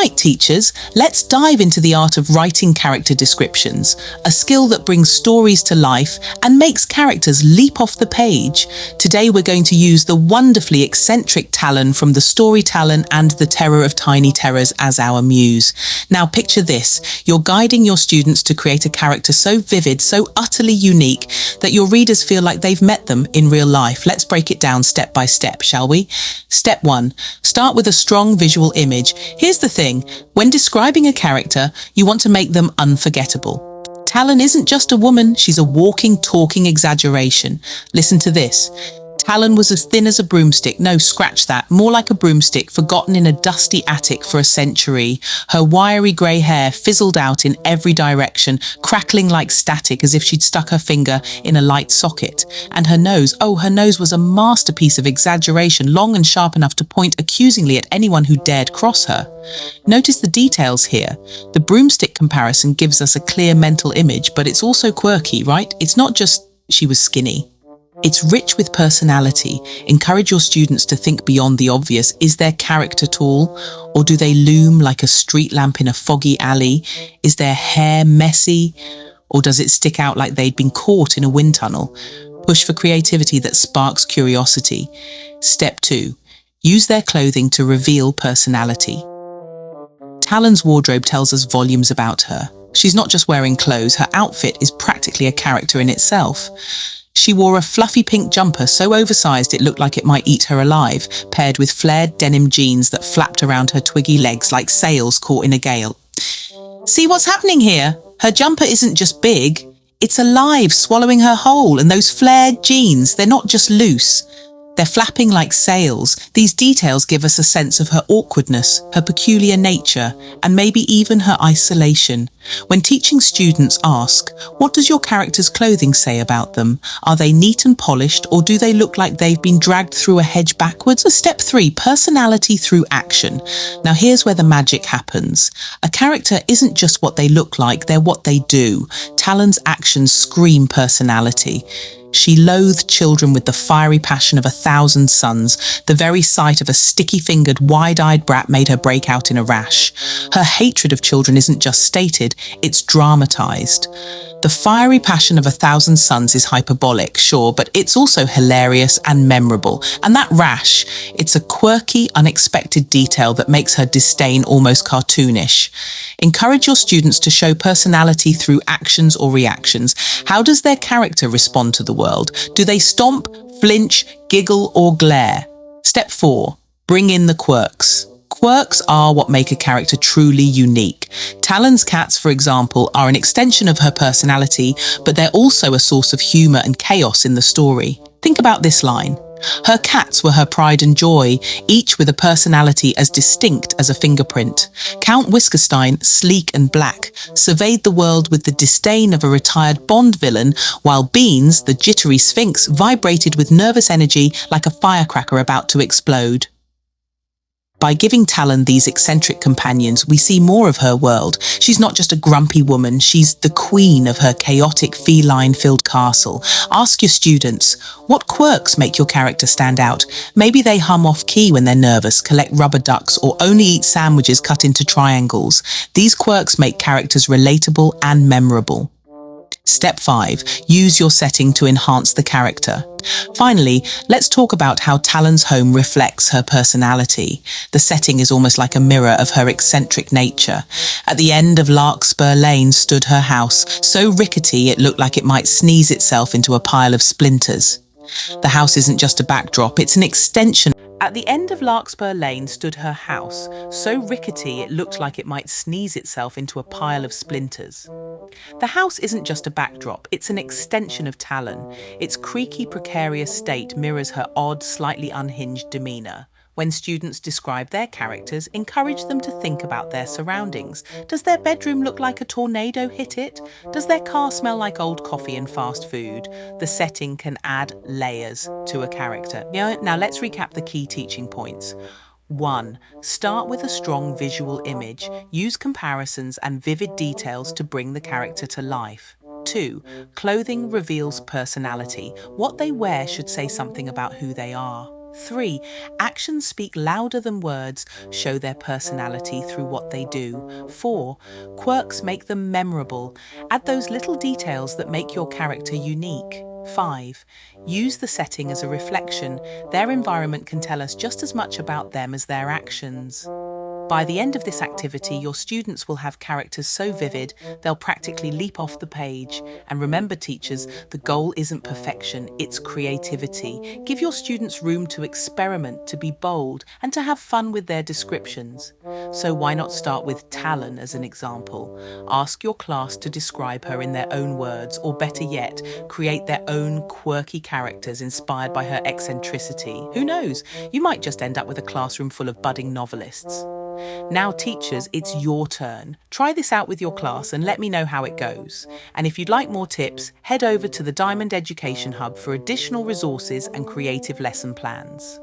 Right, teachers, let's dive into the art of writing character descriptions, a skill that brings stories to life and makes characters leap off the page. Today we're going to use the wonderfully eccentric Talon from The Story Talon and The Terror of Tiny Terrors as our muse. Now picture this, you're guiding your students to create a character so vivid, so utterly unique, that your readers feel like they've met them in real life. Let's break it down step by step, shall we? Step 1. Start with a strong visual image. Here's the thing, when describing a character, you want to make them unforgettable. Talon isn't just a woman, she's a walking, talking exaggeration. Listen to this. Talon was as thin as a broomstick. No, scratch that. More like a broomstick, forgotten in a dusty attic for a century. Her wiry grey hair fizzled out in every direction, crackling like static as if she'd stuck her finger in a light socket. And her nose, her nose was a masterpiece of exaggeration, long and sharp enough to point accusingly at anyone who dared cross her. Notice the details here. The broomstick comparison gives us a clear mental image, but it's also quirky, right? It's not just she was skinny. It's rich with personality. Encourage your students to think beyond the obvious. Is their character tall? Or do they loom like a street lamp in a foggy alley? Is their hair messy? Or does it stick out like they'd been caught in a wind tunnel? Push for creativity that sparks curiosity. Step 2. Use their clothing to reveal personality. Talon's wardrobe tells us volumes about her. She's not just wearing clothes, her outfit is practically a character in itself. She wore a fluffy pink jumper so oversized it looked like it might eat her alive, paired with flared denim jeans that flapped around her twiggy legs like sails caught in a gale. See what's happening here? Her jumper isn't just big, it's alive, swallowing her whole, and those flared jeans, they're not just loose. They're flapping like sails. These details give us a sense of her awkwardness, her peculiar nature, and maybe even her isolation. When teaching students, ask, what does your character's clothing say about them? Are they neat and polished, or do they look like they've been dragged through a hedge backwards? Step 3, personality through action. Now here's where the magic happens. A character isn't just what they look like, they're what they do. Talon's actions scream personality. She loathed children with the fiery passion of 1,000 suns. The very sight of a sticky-fingered, wide-eyed brat made her break out in a rash. Her hatred of children isn't just stated, it's dramatized. The fiery passion of 1,000 suns is hyperbolic, sure, but it's also hilarious and memorable. And that rash, it's a quirky, unexpected detail that makes her disdain almost cartoonish. Encourage your students to show personality through actions or reactions. How does their character respond to the world? Do they stomp, flinch, giggle, or glare? Step 4. Bring in the quirks. Quirks are what make a character truly unique. Talon's cats, for example, are an extension of her personality, but they're also a source of humor and chaos in the story. Think about this line. Her cats were her pride and joy, each with a personality as distinct as a fingerprint. Count Whiskerstein, sleek and black, surveyed the world with the disdain of a retired Bond villain, while Beans, the jittery sphinx, vibrated with nervous energy like a firecracker about to explode. By giving Talon these eccentric companions, we see more of her world. She's not just a grumpy woman, she's the queen of her chaotic, feline-filled castle. Ask your students, what quirks make your character stand out? Maybe they hum off-key when they're nervous, collect rubber ducks, or only eat sandwiches cut into triangles. These quirks make characters relatable and memorable. Step 5. Use your setting to enhance the character. Finally, let's talk about how Talon's home reflects her personality. The setting is almost like a mirror of her eccentric nature. At the end of Larkspur Lane stood her house, so rickety it looked like it might sneeze itself into a pile of splinters. The house isn't just a backdrop, it's an extension. At the end of Larkspur Lane stood her house, so rickety it looked like it might sneeze itself into a pile of splinters. The house isn't just a backdrop, it's an extension of Talon. Its creaky, precarious state mirrors her odd, slightly unhinged demeanour. When students describe their characters, encourage them to think about their surroundings. Does their bedroom look like a tornado hit it? Does their car smell like old coffee and fast food? The setting can add layers to a character. Now let's recap the key teaching points. 1. Start with a strong visual image. Use comparisons and vivid details to bring the character to life. 2. Clothing reveals personality. What they wear should say something about who they are. 3. Actions speak louder than words, show their personality through what they do. 4. Quirks make them memorable. Add those little details that make your character unique. 5. Use the setting as a reflection. Their environment can tell us just as much about them as their actions. By the end of this activity, your students will have characters so vivid, they'll practically leap off the page. And remember, teachers, the goal isn't perfection, it's creativity. Give your students room to experiment, to be bold, and to have fun with their descriptions. So why not start with Talon as an example? Ask your class to describe her in their own words, or better yet, create their own quirky characters inspired by her eccentricity. Who knows? You might just end up with a classroom full of budding novelists. Now, teachers, it's your turn. Try this out with your class and let me know how it goes. And if you'd like more tips, head over to the Diamond Education Hub for additional resources and creative lesson plans.